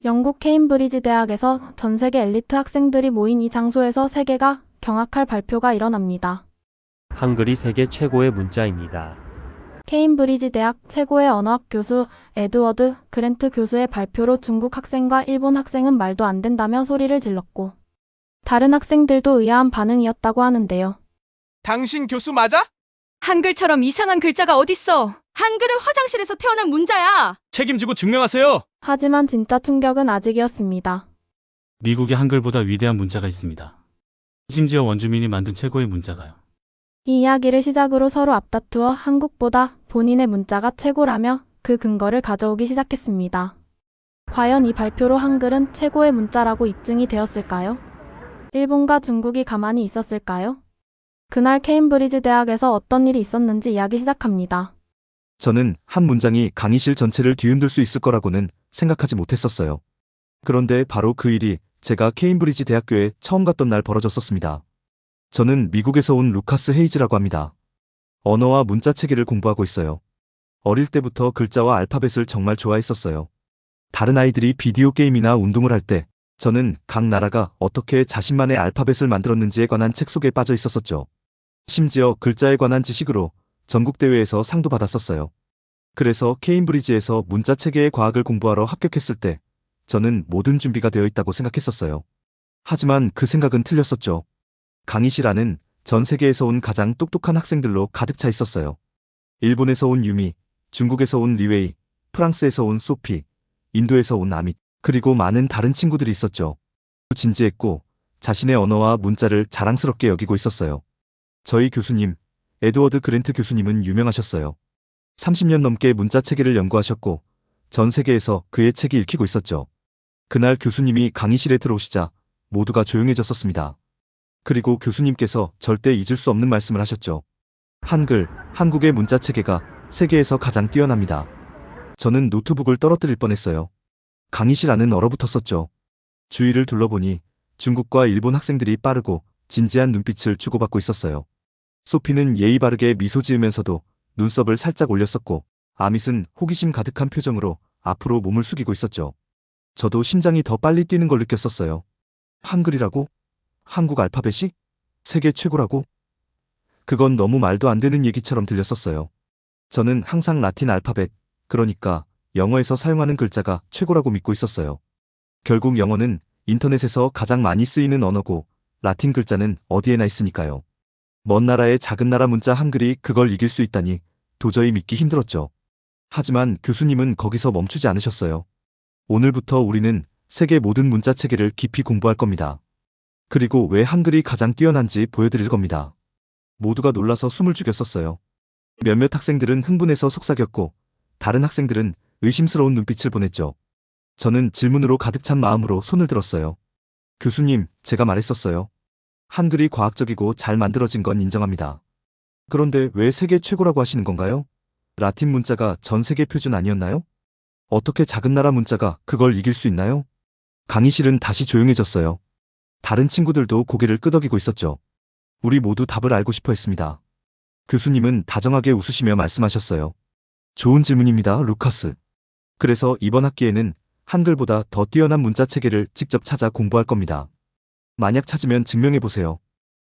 영국 케임브리지 대학에서 전 세계 엘리트 학생들이 모인 이 장소에서 세계가 경악할 발표가 일어납니다. 한글이 세계 최고의 문자입니다. 케임브리지 대학 최고의 언어학 교수 에드워드 그랜트 교수의 발표로 중국 학생과 일본 학생은 말도 안 된다며 소리를 질렀고, 다른 학생들도 의아한 반응이었다고 하는데요. 당신 교수 맞아? 한글처럼 이상한 글자가 어딨어. 한글은 화장실에서 태어난 문자야. 책임지고 증명하세요. 하지만 진짜 충격은 아직이었습니다. 미국의 한글보다 위대한 문자가 있습니다. 심지어 원주민이 만든 최고의 문자가요. 이 이야기를 시작으로 서로 앞다투어 한국보다 본인의 문자가 최고라며 그 근거를 가져오기 시작했습니다. 과연 이 발표로 한글은 최고의 문자라고 입증이 되었을까요? 일본과 중국이 가만히 있었을까요? 그날 케임브리지 대학에서 어떤 일이 있었는지 이야기 시작합니다. 저는 한 문장이 강의실 전체를 뒤흔들 수 있을 거라고는 생각하지 못했었어요. 그런데 바로 그 일이 제가 케임브리지 대학교에 처음 갔던 날 벌어졌었습니다. 저는 미국에서 온 루카스 헤이즈라고 합니다. 언어와 문자 체계를 공부하고 있어요. 어릴 때부터 글자와 알파벳을 정말 좋아했었어요. 다른 아이들이 비디오 게임이나 운동을 할 때 저는 각 나라가 어떻게 자신만의 알파벳을 만들었는지에 관한 책 속에 빠져 있었었죠. 심지어 글자에 관한 지식으로 전국대회에서 상도 받았었어요. 그래서 케임브리지에서 문자체계의 과학을 공부하러 합격했을 때 저는 모든 준비가 되어 있다고 생각했었어요. 하지만 그 생각은 틀렸었죠. 강의실 안은 전 세계에서 온 가장 똑똑한 학생들로 가득 차 있었어요. 일본에서 온 유미, 중국에서 온 리웨이, 프랑스에서 온 소피, 인도에서 온 아밋, 그리고 많은 다른 친구들이 있었죠. 진지했고 자신의 언어와 문자를 자랑스럽게 여기고 있었어요. 저희 교수님, 에드워드 그랜트 교수님은 유명하셨어요. 30년 넘게 문자 체계를 연구하셨고 전 세계에서 그의 책이 읽히고 있었죠. 그날 교수님이 강의실에 들어오시자 모두가 조용해졌었습니다. 그리고 교수님께서 절대 잊을 수 없는 말씀을 하셨죠. 한글, 한국의 문자 체계가 세계에서 가장 뛰어납니다. 저는 노트북을 떨어뜨릴 뻔했어요. 강의실 안은 얼어붙었었죠. 주위를 둘러보니 중국과 일본 학생들이 빠르고 진지한 눈빛을 주고받고 있었어요. 소피는 예의 바르게 미소 지으면서도 눈썹을 살짝 올렸었고 아밋은 호기심 가득한 표정으로 앞으로 몸을 숙이고 있었죠. 저도 심장이 더 빨리 뛰는 걸 느꼈었어요. 한글이라고? 한국 알파벳이? 세계 최고라고? 그건 너무 말도 안 되는 얘기처럼 들렸었어요. 저는 항상 라틴 알파벳, 그러니까 영어에서 사용하는 글자가 최고라고 믿고 있었어요. 결국 영어는 인터넷에서 가장 많이 쓰이는 언어고 라틴 글자는 어디에나 있으니까요. 먼 나라의 작은 나라 문자 한글이 그걸 이길 수 있다니 도저히 믿기 힘들었죠. 하지만 교수님은 거기서 멈추지 않으셨어요. 오늘부터 우리는 세계 모든 문자 체계를 깊이 공부할 겁니다. 그리고 왜 한글이 가장 뛰어난지 보여드릴 겁니다. 모두가 놀라서 숨을 죽였었어요. 몇몇 학생들은 흥분해서 속삭였고 다른 학생들은 의심스러운 눈빛을 보냈죠. 저는 질문으로 가득 찬 마음으로 손을 들었어요. 교수님, 제가 말했었어요. 한글이 과학적이고 잘 만들어진 건 인정합니다. 그런데 왜 세계 최고라고 하시는 건가요? 라틴 문자가 전 세계 표준 아니었나요? 어떻게 작은 나라 문자가 그걸 이길 수 있나요? 강의실은 다시 조용해졌어요. 다른 친구들도 고개를 끄덕이고 있었죠. 우리 모두 답을 알고 싶어 했습니다. 교수님은 다정하게 웃으시며 말씀하셨어요. 좋은 질문입니다, 루카스. 그래서 이번 학기에는 한글보다 더 뛰어난 문자 체계를 직접 찾아 공부할 겁니다. 만약 찾으면 증명해보세요.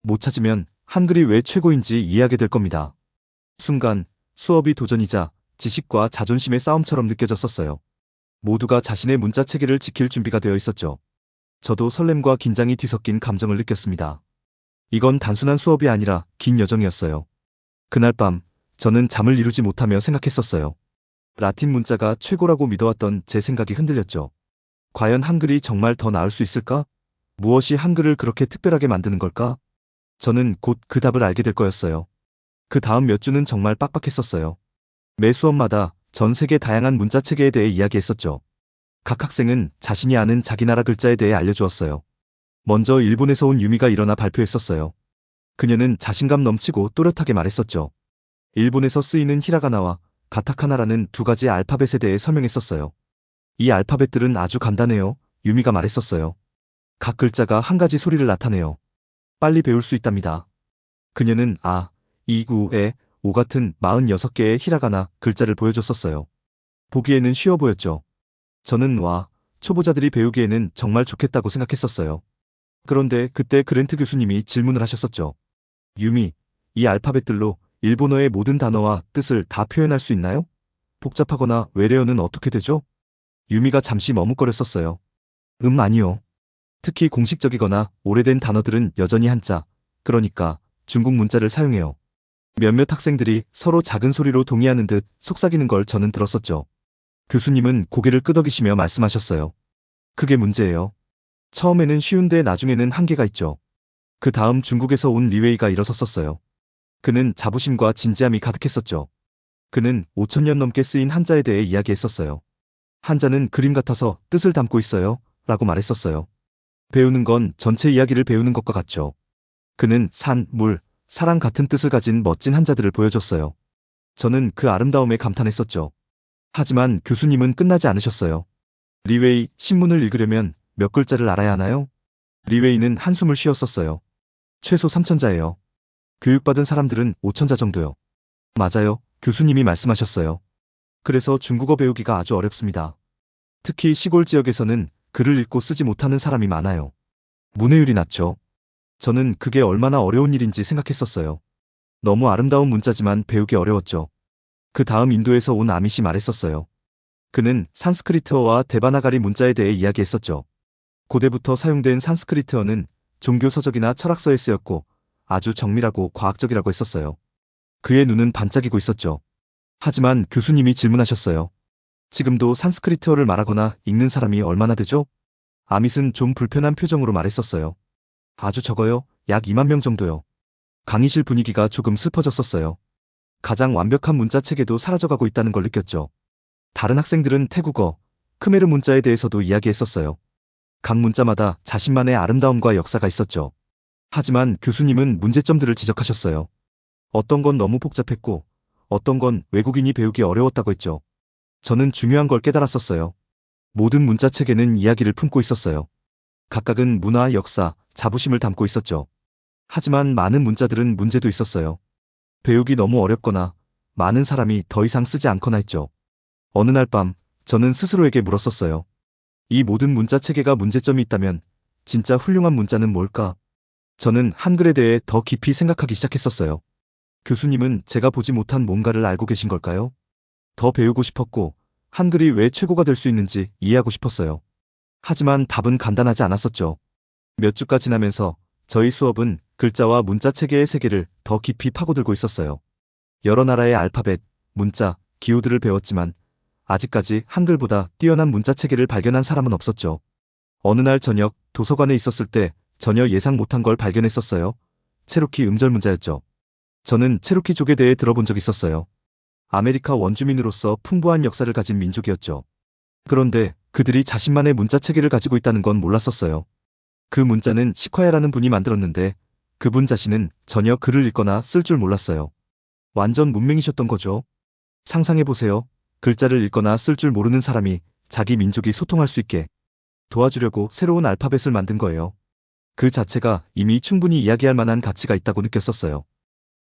못 찾으면 한글이 왜 최고인지 이해하게 될 겁니다. 순간 수업이 도전이자 지식과 자존심의 싸움처럼 느껴졌었어요. 모두가 자신의 문자 체계를 지킬 준비가 되어 있었죠. 저도 설렘과 긴장이 뒤섞인 감정을 느꼈습니다. 이건 단순한 수업이 아니라 긴 여정이었어요. 그날 밤 저는 잠을 이루지 못하며 생각했었어요. 라틴 문자가 최고라고 믿어왔던 제 생각이 흔들렸죠. 과연 한글이 정말 더 나을 수 있을까? 무엇이 한글을 그렇게 특별하게 만드는 걸까? 저는 곧 그 답을 알게 될 거였어요. 그 다음 몇 주는 정말 빡빡했었어요. 매 수업마다 전 세계 다양한 문자 체계에 대해 이야기했었죠. 각 학생은 자신이 아는 자기 나라 글자에 대해 알려주었어요. 먼저 일본에서 온 유미가 일어나 발표했었어요. 그녀는 자신감 넘치고 또렷하게 말했었죠. 일본에서 쓰이는 히라가나와 가타카나라는 두 가지 알파벳에 대해 설명했었어요. 이 알파벳들은 아주 간단해요. 유미가 말했었어요. 각 글자가 한 가지 소리를 나타내요. 빨리 배울 수 있답니다. 그녀는 아, 이, 구, 에, 오 같은 46개의 히라가나 글자를 보여줬었어요. 보기에는 쉬워 보였죠. 저는 와, 초보자들이 배우기에는 정말 좋겠다고 생각했었어요. 그런데 그때 그랜트 교수님이 질문을 하셨었죠. 유미, 이 알파벳들로 일본어의 모든 단어와 뜻을 다 표현할 수 있나요? 복잡하거나 외래어는 어떻게 되죠? 유미가 잠시 머뭇거렸었어요. 아니요. 특히 공식적이거나 오래된 단어들은 여전히 한자, 그러니까 중국 문자를 사용해요. 몇몇 학생들이 서로 작은 소리로 동의하는 듯 속삭이는 걸 저는 들었었죠. 교수님은 고개를 끄덕이시며 말씀하셨어요. 그게 문제예요. 처음에는 쉬운데 나중에는 한계가 있죠. 그 다음 중국에서 온 리웨이가 일어섰었어요. 그는 자부심과 진지함이 가득했었죠. 그는 5,000년 넘게 쓰인 한자에 대해 이야기했었어요. 한자는 그림 같아서 뜻을 담고 있어요. 라고 말했었어요. 배우는 건 전체 이야기를 배우는 것과 같죠. 그는 산, 물, 사랑 같은 뜻을 가진 멋진 한자들을 보여줬어요. 저는 그 아름다움에 감탄했었죠. 하지만 교수님은 끝나지 않으셨어요. 리웨이, 신문을 읽으려면 몇 글자를 알아야 하나요? 리웨이는 한숨을 쉬었었어요. 최소 3,000자예요. 교육받은 사람들은 5,000자 정도요. 맞아요. 교수님이 말씀하셨어요. 그래서 중국어 배우기가 아주 어렵습니다. 특히 시골 지역에서는 글을 읽고 쓰지 못하는 사람이 많아요. 문해율이 낮죠. 저는 그게 얼마나 어려운 일인지 생각했었어요. 너무 아름다운 문자지만 배우기 어려웠죠. 그 다음 인도에서 온 아밋이 말했었어요. 그는 산스크리트어와 데바나가리 문자에 대해 이야기했었죠. 고대부터 사용된 산스크리트어는 종교 서적이나 철학서에 쓰였고 아주 정밀하고 과학적이라고 했었어요. 그의 눈은 반짝이고 있었죠. 하지만 교수님이 질문하셨어요. 지금도 산스크리트어를 말하거나 읽는 사람이 얼마나 되죠? 아밋은 좀 불편한 표정으로 말했었어요. 아주 적어요. 약 2만 명 정도요. 강의실 분위기가 조금 슬퍼졌었어요. 가장 완벽한 문자체계도 사라져가고 있다는 걸 느꼈죠. 다른 학생들은 태국어, 크메르 문자에 대해서도 이야기했었어요. 각 문자마다 자신만의 아름다움과 역사가 있었죠. 하지만 교수님은 문제점들을 지적하셨어요. 어떤 건 너무 복잡했고 어떤 건 외국인이 배우기 어려웠다고 했죠. 저는 중요한 걸 깨달았었어요. 모든 문자체계는 이야기를 품고 있었어요. 각각은 문화, 역사, 자부심을 담고 있었죠. 하지만 많은 문자들은 문제도 있었어요. 배우기 너무 어렵거나 많은 사람이 더 이상 쓰지 않거나 했죠. 어느 날 밤 저는 스스로에게 물었었어요. 이 모든 문자체계가 문제점이 있다면 진짜 훌륭한 문자는 뭘까? 저는 한글에 대해 더 깊이 생각하기 시작했었어요. 교수님은 제가 보지 못한 뭔가를 알고 계신 걸까요? 더 배우고 싶었고 한글이 왜 최고가 될 수 있는지 이해하고 싶었어요. 하지만 답은 간단하지 않았었죠. 몇 주가 지나면서 저희 수업은 글자와 문자 체계의 세계를 더 깊이 파고들고 있었어요. 여러 나라의 알파벳, 문자, 기호들을 배웠지만 아직까지 한글보다 뛰어난 문자 체계를 발견한 사람은 없었죠. 어느 날 저녁 도서관에 있었을 때 전혀 예상 못한 걸 발견했었어요. 체로키 음절 문자였죠. 저는 체로키족에 대해 들어본 적 있었어요. 아메리카 원주민으로서 풍부한 역사를 가진 민족이었죠. 그런데 그들이 자신만의 문자 체계를 가지고 있다는 건 몰랐었어요. 그 문자는 시콰야라는 분이 만들었는데 그분 자신은 전혀 글을 읽거나 쓸 줄 몰랐어요. 완전 문맹이셨던 거죠. 상상해보세요. 글자를 읽거나 쓸 줄 모르는 사람이 자기 민족이 소통할 수 있게 도와주려고 새로운 알파벳을 만든 거예요. 그 자체가 이미 충분히 이야기할 만한 가치가 있다고 느꼈었어요.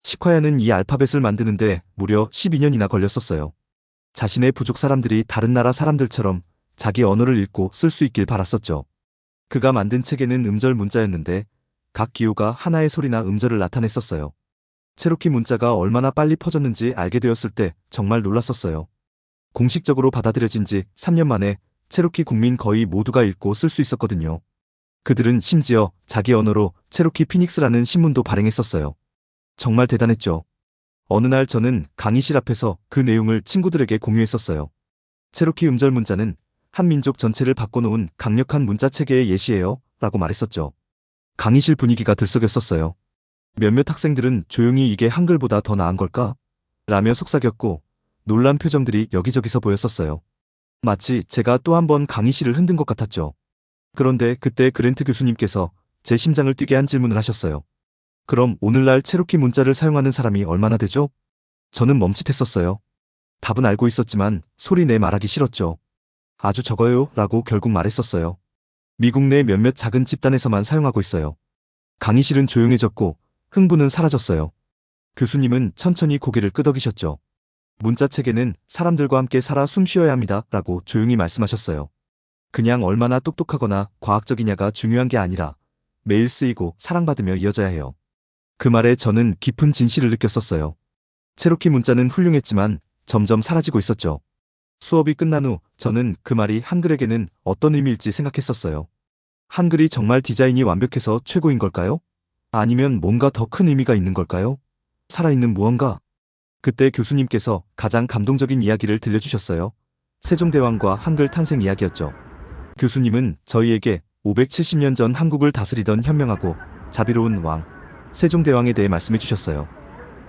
시콰야는 이 알파벳을 만드는데 무려 12년이나 걸렸었어요. 자신의 부족 사람들이 다른 나라 사람들처럼 자기 언어를 읽고 쓸 수 있길 바랐었죠. 그가 만든 체계는 음절 문자였는데 각 기호가 하나의 소리나 음절을 나타냈었어요. 체로키 문자가 얼마나 빨리 퍼졌는지 알게 되었을 때 정말 놀랐었어요. 공식적으로 받아들여진 지 3년 만에 체로키 국민 거의 모두가 읽고 쓸 수 있었거든요. 그들은 심지어 자기 언어로 체로키 피닉스라는 신문도 발행했었어요. 정말 대단했죠. 어느 날 저는 강의실 앞에서 그 내용을 친구들에게 공유했었어요. 체로키 음절 문자는 한 민족 전체를 바꿔놓은 강력한 문자 체계의 예시예요. 라고 말했었죠. 강의실 분위기가 들썩였었어요. 몇몇 학생들은 조용히 이게 한글보다 더 나은 걸까? 라며 속삭였고 놀란 표정들이 여기저기서 보였었어요. 마치 제가 또 한 번 강의실을 흔든 것 같았죠. 그런데 그때 그랜트 교수님께서 제 심장을 뛰게 한 질문을 하셨어요. 그럼 오늘날 체로키 문자를 사용하는 사람이 얼마나 되죠? 저는 멈칫했었어요. 답은 알고 있었지만 소리 내 말하기 싫었죠. 아주 적어요 라고 결국 말했었어요. 미국 내 몇몇 작은 집단에서만 사용하고 있어요. 강의실은 조용해졌고 흥분은 사라졌어요. 교수님은 천천히 고개를 끄덕이셨죠. 문자 체계는 사람들과 함께 살아 숨 쉬어야 합니다 라고 조용히 말씀하셨어요. 그냥 얼마나 똑똑하거나 과학적이냐가 중요한 게 아니라 매일 쓰이고 사랑받으며 이어져야 해요. 그 말에 저는 깊은 진실을 느꼈었어요. 체로키 문자는 훌륭했지만 점점 사라지고 있었죠. 수업이 끝난 후 저는 그 말이 한글에게는 어떤 의미일지 생각했었어요. 한글이 정말 디자인이 완벽해서 최고인 걸까요? 아니면 뭔가 더 큰 의미가 있는 걸까요? 살아있는 무언가? 그때 교수님께서 가장 감동적인 이야기를 들려주셨어요. 세종대왕과 한글 탄생 이야기였죠. 교수님은 저희에게 570년 전 한국을 다스리던 현명하고 자비로운 왕, 세종대왕에 대해 말씀해 주셨어요.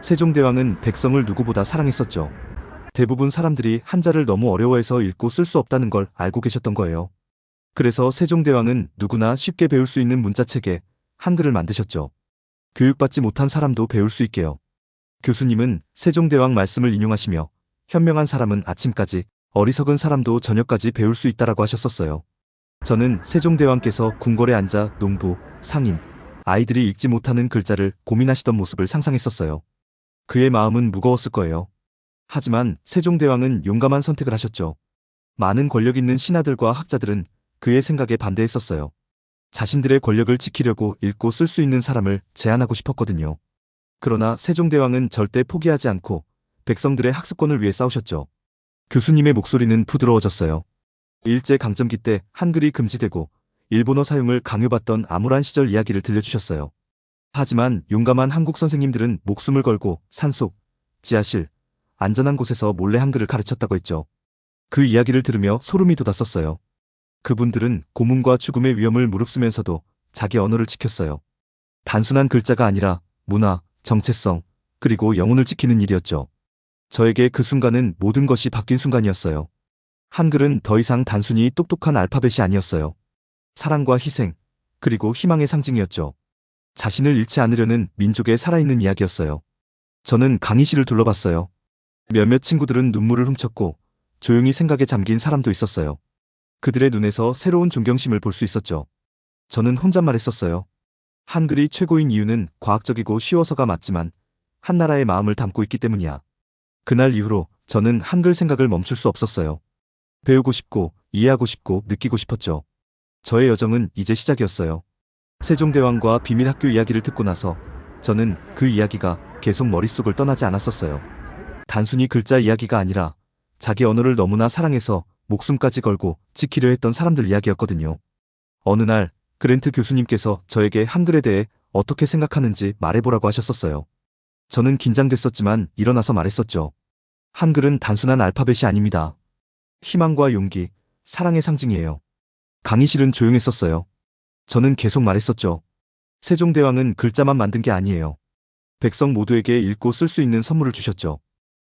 세종대왕은 백성을 누구보다 사랑했었죠. 대부분 사람들이 한자를 너무 어려워해서 읽고 쓸 수 없다는 걸 알고 계셨던 거예요. 그래서 세종대왕은 누구나 쉽게 배울 수 있는 문자책에 한글을 만드셨죠. 교육받지 못한 사람도 배울 수 있게요. 교수님은 세종대왕 말씀을 인용하시며 현명한 사람은 아침까지, 어리석은 사람도 저녁까지 배울 수 있다라고 하셨었어요. 저는 세종대왕께서 궁궐에 앉아 농부, 상인, 아이들이 읽지 못하는 글자를 고민하시던 모습을 상상했었어요. 그의 마음은 무거웠을 거예요. 하지만 세종대왕은 용감한 선택을 하셨죠. 많은 권력 있는 신하들과 학자들은 그의 생각에 반대했었어요. 자신들의 권력을 지키려고 읽고 쓸 수 있는 사람을 제한하고 싶었거든요. 그러나 세종대왕은 절대 포기하지 않고 백성들의 학습권을 위해 싸우셨죠. 교수님의 목소리는 부드러워졌어요. 일제강점기 때 한글이 금지되고 일본어 사용을 강요받던 암울한 시절 이야기를 들려주셨어요. 하지만 용감한 한국 선생님들은 목숨을 걸고 산속, 지하실, 안전한 곳에서 몰래 한글을 가르쳤다고 했죠. 그 이야기를 들으며 소름이 돋았었어요. 그분들은 고문과 죽음의 위험을 무릅쓰면서도 자기 언어를 지켰어요. 단순한 글자가 아니라 문화, 정체성, 그리고 영혼을 지키는 일이었죠. 저에게 그 순간은 모든 것이 바뀐 순간이었어요. 한글은 더 이상 단순히 똑똑한 알파벳이 아니었어요. 사랑과 희생, 그리고 희망의 상징이었죠. 자신을 잃지 않으려는 민족의 살아있는 이야기였어요. 저는 강의실을 둘러봤어요. 몇몇 친구들은 눈물을 훔쳤고 조용히 생각에 잠긴 사람도 있었어요. 그들의 눈에서 새로운 존경심을 볼 수 있었죠. 저는 혼잣말했었어요. 한글이 최고인 이유는 과학적이고 쉬워서가 맞지만 한나라의 마음을 담고 있기 때문이야. 그날 이후로 저는 한글 생각을 멈출 수 없었어요. 배우고 싶고 이해하고 싶고 느끼고 싶었죠. 저의 여정은 이제 시작이었어요. 세종대왕과 비밀학교 이야기를 듣고 나서 저는 그 이야기가 계속 머릿속을 떠나지 않았었어요. 단순히 글자 이야기가 아니라 자기 언어를 너무나 사랑해서 목숨까지 걸고 지키려 했던 사람들 이야기였거든요. 어느 날 그랜트 교수님께서 저에게 한글에 대해 어떻게 생각하는지 말해보라고 하셨었어요. 저는 긴장됐었지만 일어나서 말했었죠. 한글은 단순한 알파벳이 아닙니다. 희망과 용기, 사랑의 상징이에요. 강의실은 조용했었어요. 저는 계속 말했었죠. 세종대왕은 글자만 만든 게 아니에요. 백성 모두에게 읽고 쓸 수 있는 선물을 주셨죠.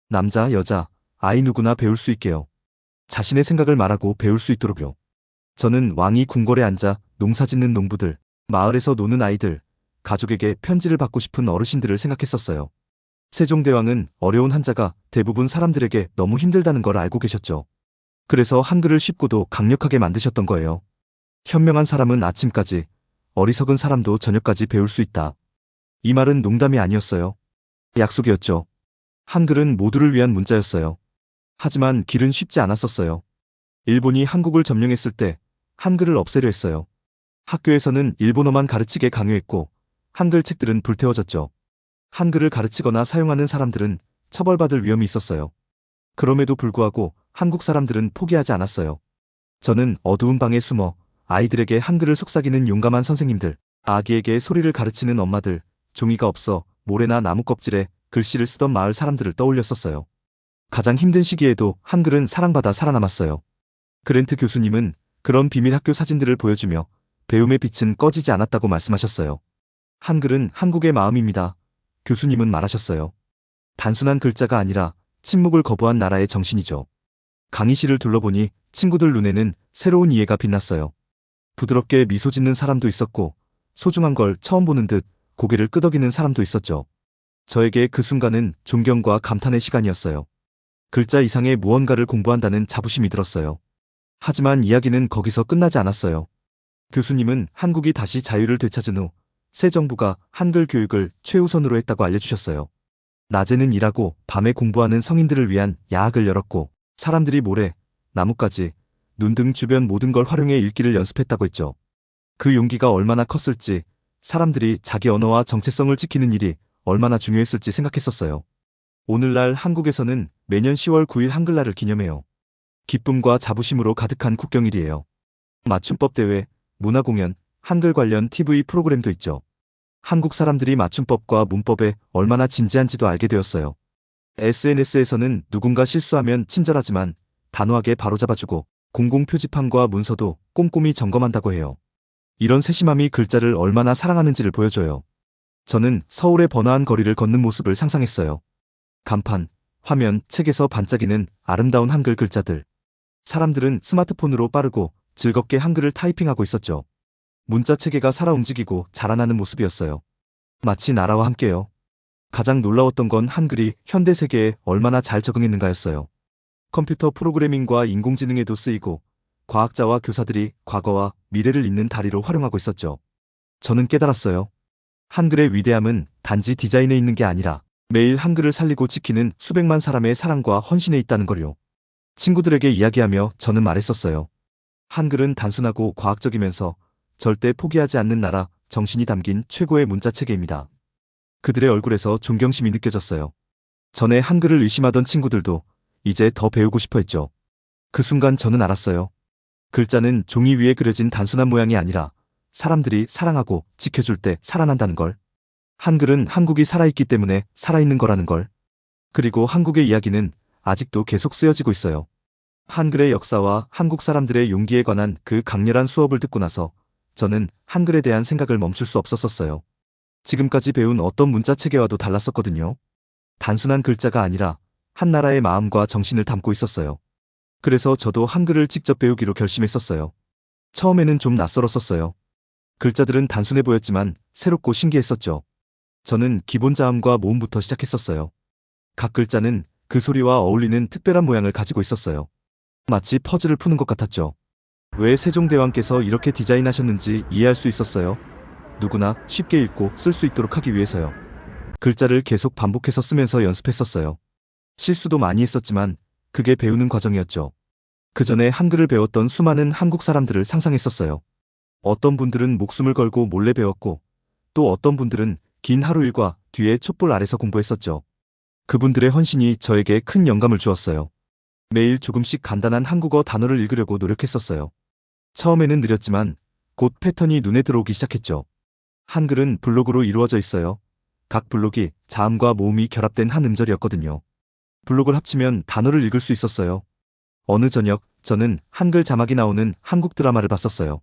남자, 여자, 아이 누구나 배울 수 있게요. 자신의 생각을 말하고 배울 수 있도록요. 저는 왕이 궁궐에 앉아 농사짓는 농부들, 마을에서 노는 아이들, 가족에게 편지를 받고 싶은 어르신들을 생각했었어요. 세종대왕은 어려운 한자가 대부분 사람들에게 너무 힘들다는 걸 알고 계셨죠. 그래서 한글을 쉽고도 강력하게 만드셨던 거예요. 현명한 사람은 아침까지, 어리석은 사람도 저녁까지 배울 수 있다. 이 말은 농담이 아니었어요. 약속이었죠. 한글은 모두를 위한 문자였어요. 하지만 길은 쉽지 않았었어요. 일본이 한국을 점령했을 때 한글을 없애려 했어요. 학교에서는 일본어만 가르치게 강요했고 한글 책들은 불태워졌죠. 한글을 가르치거나 사용하는 사람들은 처벌받을 위험이 있었어요. 그럼에도 불구하고 한국 사람들은 포기하지 않았어요. 저는 어두운 방에 숨어 아이들에게 한글을 속삭이는 용감한 선생님들, 아기에게 소리를 가르치는 엄마들, 종이가 없어 모래나 나무 껍질에 글씨를 쓰던 마을 사람들을 떠올렸었어요. 가장 힘든 시기에도 한글은 사랑받아 살아남았어요. 그랜트 교수님은 그런 비밀 학교 사진들을 보여주며 배움의 빛은 꺼지지 않았다고 말씀하셨어요. 한글은 한국의 마음입니다. 교수님은 말하셨어요. 단순한 글자가 아니라 침묵을 거부한 나라의 정신이죠. 강의실을 둘러보니 친구들 눈에는 새로운 이해가 빛났어요. 부드럽게 미소 짓는 사람도 있었고 소중한 걸 처음 보는 듯 고개를 끄덕이는 사람도 있었죠. 저에게 그 순간은 존경과 감탄의 시간이었어요. 글자 이상의 무언가를 공부한다는 자부심이 들었어요. 하지만 이야기는 거기서 끝나지 않았어요. 교수님은 한국이 다시 자유를 되찾은 후 새 정부가 한글 교육을 최우선으로 했다고 알려주셨어요. 낮에는 일하고 밤에 공부하는 성인들을 위한 야학을 열었고 사람들이 모래, 나뭇가지, 눈 등 주변 모든 걸 활용해 읽기를 연습했다고 했죠. 그 용기가 얼마나 컸을지, 사람들이 자기 언어와 정체성을 지키는 일이 얼마나 중요했을지 생각했었어요. 오늘날 한국에서는 매년 10월 9일 한글날을 기념해요. 기쁨과 자부심으로 가득한 국경일이에요. 맞춤법 대회, 문화공연, 한글 관련 TV 프로그램도 있죠. 한국 사람들이 맞춤법과 문법에 얼마나 진지한지도 알게 되었어요. SNS에서는 누군가 실수하면 친절하지만 단호하게 바로잡아주고 공공 표지판과 문서도 꼼꼼히 점검한다고 해요. 이런 세심함이 글자를 얼마나 사랑하는지를 보여줘요. 저는 서울의 번화한 거리를 걷는 모습을 상상했어요. 간판, 화면, 책에서 반짝이는 아름다운 한글 글자들. 사람들은 스마트폰으로 빠르고 즐겁게 한글을 타이핑하고 있었죠. 문자 체계가 살아 움직이고 자라나는 모습이었어요. 마치 나라와 함께요. 가장 놀라웠던 건 한글이 현대 세계에 얼마나 잘 적응했는가였어요. 컴퓨터 프로그래밍과 인공지능에도 쓰이고 과학자와 교사들이 과거와 미래를 잇는 다리로 활용하고 있었죠. 저는 깨달았어요. 한글의 위대함은 단지 디자인에 있는 게 아니라 매일 한글을 살리고 지키는 수백만 사람의 사랑과 헌신에 있다는 걸요. 친구들에게 이야기하며 저는 말했었어요. 한글은 단순하고 과학적이면서 절대 포기하지 않는 나라 정신이 담긴 최고의 문자체계입니다. 그들의 얼굴에서 존경심이 느껴졌어요. 전에 한글을 의심하던 친구들도 이제 더 배우고 싶어 했죠. 그 순간 저는 알았어요. 글자는 종이 위에 그려진 단순한 모양이 아니라 사람들이 사랑하고 지켜줄 때 살아난다는 걸. 한글은 한국이 살아있기 때문에 살아있는 거라는 걸. 그리고 한국의 이야기는 아직도 계속 쓰여지고 있어요. 한글의 역사와 한국 사람들의 용기에 관한 그 강렬한 수업을 듣고 나서 저는 한글에 대한 생각을 멈출 수 없었어요. 지금까지 배운 어떤 문자 체계와도 달랐었거든요. 단순한 글자가 아니라 한 나라의 마음과 정신을 담고 있었어요. 그래서 저도 한글을 직접 배우기로 결심했었어요. 처음에는 좀 낯설었었어요. 글자들은 단순해 보였지만 새롭고 신기했었죠. 저는 기본 자음과 모음부터 시작했었어요. 각 글자는 그 소리와 어울리는 특별한 모양을 가지고 있었어요. 마치 퍼즐을 푸는 것 같았죠. 왜 세종대왕께서 이렇게 디자인하셨는지 이해할 수 있었어요. 누구나 쉽게 읽고 쓸 수 있도록 하기 위해서요. 글자를 계속 반복해서 쓰면서 연습했었어요. 실수도 많이 했었지만 그게 배우는 과정이었죠. 그 전에 한글을 배웠던 수많은 한국 사람들을 상상했었어요. 어떤 분들은 목숨을 걸고 몰래 배웠고 또 어떤 분들은 긴 하루 일과 뒤에 촛불 아래서 공부했었죠. 그분들의 헌신이 저에게 큰 영감을 주었어요. 매일 조금씩 간단한 한국어 단어를 읽으려고 노력했었어요. 처음에는 느렸지만 곧 패턴이 눈에 들어오기 시작했죠. 한글은 블록으로 이루어져 있어요. 각 블록이 자음과 모음이 결합된 한 음절이었거든요. 블록을 합치면 단어를 읽을 수 있었어요. 어느 저녁 저는 한글 자막이 나오는 한국 드라마를 봤었어요.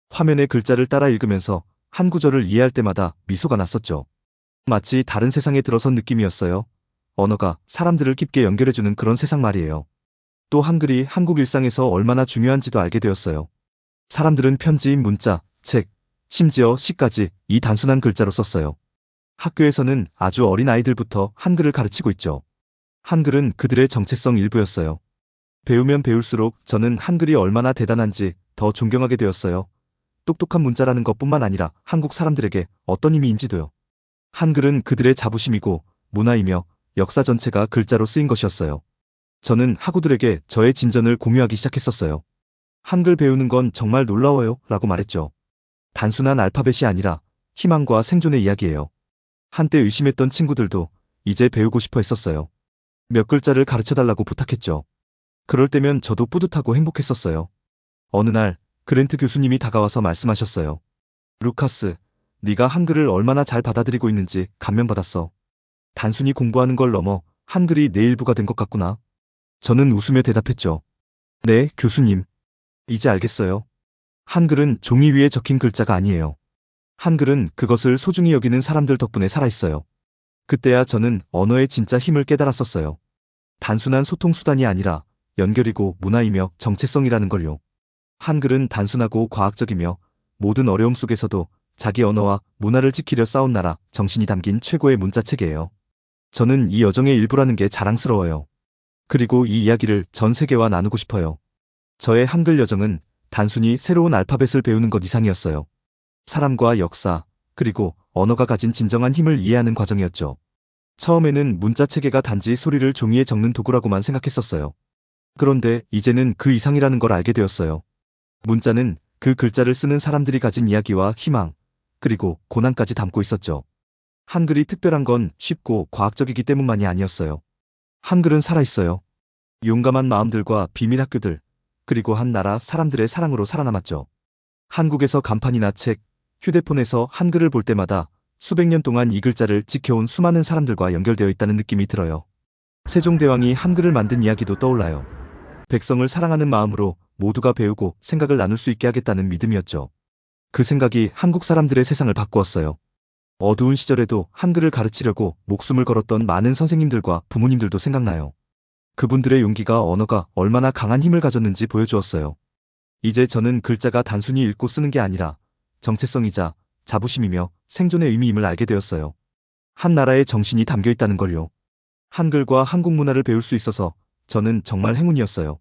화면의 글자를 따라 읽으면서 한 구절을 이해할 때마다 미소가 났었죠. 마치 다른 세상에 들어선 느낌이었어요. 언어가 사람들을 깊게 연결해주는 그런 세상 말이에요. 또 한글이 한국 일상에서 얼마나 중요한지도 알게 되었어요. 사람들은 편지, 문자, 책, 심지어 시까지 이 단순한 글자로 썼어요. 학교에서는 아주 어린 아이들부터 한글을 가르치고 있죠. 한글은 그들의 정체성 일부였어요. 배우면 배울수록 저는 한글이 얼마나 대단한지 더 존경하게 되었어요. 똑똑한 문자라는 것뿐만 아니라 한국 사람들에게 어떤 의미인지도요. 한글은 그들의 자부심이고 문화이며 역사 전체가 글자로 쓰인 것이었어요. 저는 학우들에게 저의 진전을 공유하기 시작했었어요. 한글 배우는 건 정말 놀라워요 라고 말했죠. 단순한 알파벳이 아니라 희망과 생존의 이야기예요. 한때 의심했던 친구들도 이제 배우고 싶어 했었어요. 몇 글자를 가르쳐달라고 부탁했죠. 그럴 때면 저도 뿌듯하고 행복했었어요. 어느 날 그랜트 교수님이 다가와서 말씀하셨어요. 루카스, 네가 한글을 얼마나 잘 받아들이고 있는지 감명받았어. 단순히 공부하는 걸 넘어 한글이 내 일부가 된 것 같구나. 저는 웃으며 대답했죠. 네, 교수님. 이제 알겠어요. 한글은 종이 위에 적힌 글자가 아니에요. 한글은 그것을 소중히 여기는 사람들 덕분에 살아있어요. 그때야 저는 언어의 진짜 힘을 깨달았었어요. 단순한 소통 수단이 아니라 연결이고 문화이며 정체성이라는 걸요. 한글은 단순하고 과학적이며 모든 어려움 속에서도 자기 언어와 문화를 지키려 싸운 나라 정신이 담긴 최고의 문자체계예요. 저는 이 여정의 일부라는 게 자랑스러워요. 그리고 이 이야기를 전 세계와 나누고 싶어요. 저의 한글 여정은 단순히 새로운 알파벳을 배우는 것 이상이었어요. 사람과 역사, 그리고 언어가 가진 진정한 힘을 이해하는 과정이었죠. 처음에는 문자 체계가 단지 소리를 종이에 적는 도구라고만 생각했었어요. 그런데 이제는 그 이상이라는 걸 알게 되었어요. 문자는 그 글자를 쓰는 사람들이 가진 이야기와 희망, 그리고 고난까지 담고 있었죠. 한글이 특별한 건 쉽고 과학적이기 때문만이 아니었어요. 한글은 살아있어요. 용감한 마음들과 비밀 학교들, 그리고 한 나라 사람들의 사랑으로 살아남았죠. 한국에서 간판이나 책, 휴대폰에서 한글을 볼 때마다 수백 년 동안 이 글자를 지켜온 수많은 사람들과 연결되어 있다는 느낌이 들어요. 세종대왕이 한글을 만든 이야기도 떠올라요. 백성을 사랑하는 마음으로 모두가 배우고 생각을 나눌 수 있게 하겠다는 믿음이었죠. 그 생각이 한국 사람들의 세상을 바꾸었어요. 어두운 시절에도 한글을 가르치려고 목숨을 걸었던 많은 선생님들과 부모님들도 생각나요. 그분들의 용기가 언어가 얼마나 강한 힘을 가졌는지 보여주었어요. 이제 저는 글자가 단순히 읽고 쓰는 게 아니라 정체성이자 자부심이며 생존의 의미임을 알게 되었어요. 한 나라의 정신이 담겨 있다는 걸요. 한글과 한국 문화를 배울 수 있어서 저는 정말 행운이었어요.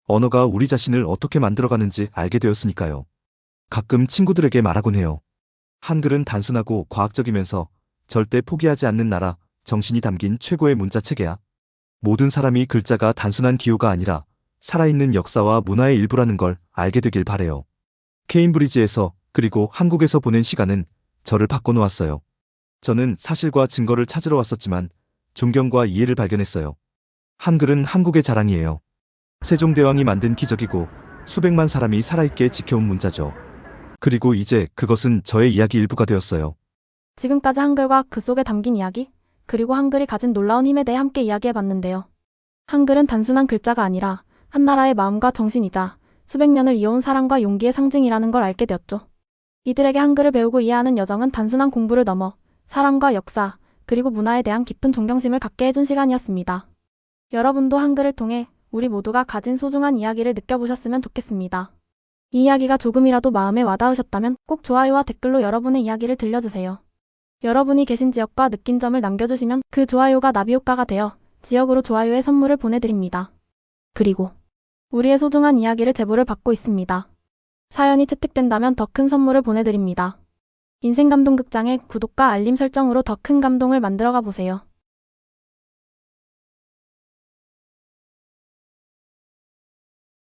언어가 우리 자신을 어떻게 만들어가는지 알게 되었으니까요. 가끔 친구들에게 말하곤 해요. 한글은 단순하고 과학적이면서 절대 포기하지 않는 나라 정신이 담긴 최고의 문자체계야. 모든 사람이 글자가 단순한 기호가 아니라 살아있는 역사와 문화의 일부라는 걸 알게 되길 바래요. 케임브리지에서 그리고 한국에서 보낸 시간은 저를 바꿔놓았어요. 저는 사실과 증거를 찾으러 왔었지만 존경과 이해를 발견했어요. 한글은 한국의 자랑이에요. 세종대왕이 만든 기적이고 수백만 사람이 살아있게 지켜온 문자죠. 그리고 이제 그것은 저의 이야기 일부가 되었어요. 지금까지 한글과 그 속에 담긴 이야기, 그리고 한글이 가진 놀라운 힘에 대해 함께 이야기해봤는데요. 한글은 단순한 글자가 아니라 한 나라의 마음과 정신이자 수백 년을 이어온 사랑과 용기의 상징이라는 걸 알게 되었죠. 이들에게 한글을 배우고 이해하는 여정은 단순한 공부를 넘어 사랑과 역사, 그리고 문화에 대한 깊은 존경심을 갖게 해준 시간이었습니다. 여러분도 한글을 통해 우리 모두가 가진 소중한 이야기를 느껴보셨으면 좋겠습니다. 이 이야기가 조금이라도 마음에 와닿으셨다면 꼭 좋아요와 댓글로 여러분의 이야기를 들려주세요. 여러분이 계신 지역과 느낀 점을 남겨주시면 그 좋아요가 나비효과가 되어 지역으로 좋아요의 선물을 보내드립니다. 그리고 우리의 소중한 이야기를 제보를 받고 있습니다. 사연이 채택된다면 더 큰 선물을 보내드립니다. 인생감동극장의 구독과 알림 설정으로 더 큰 감동을 만들어가 보세요.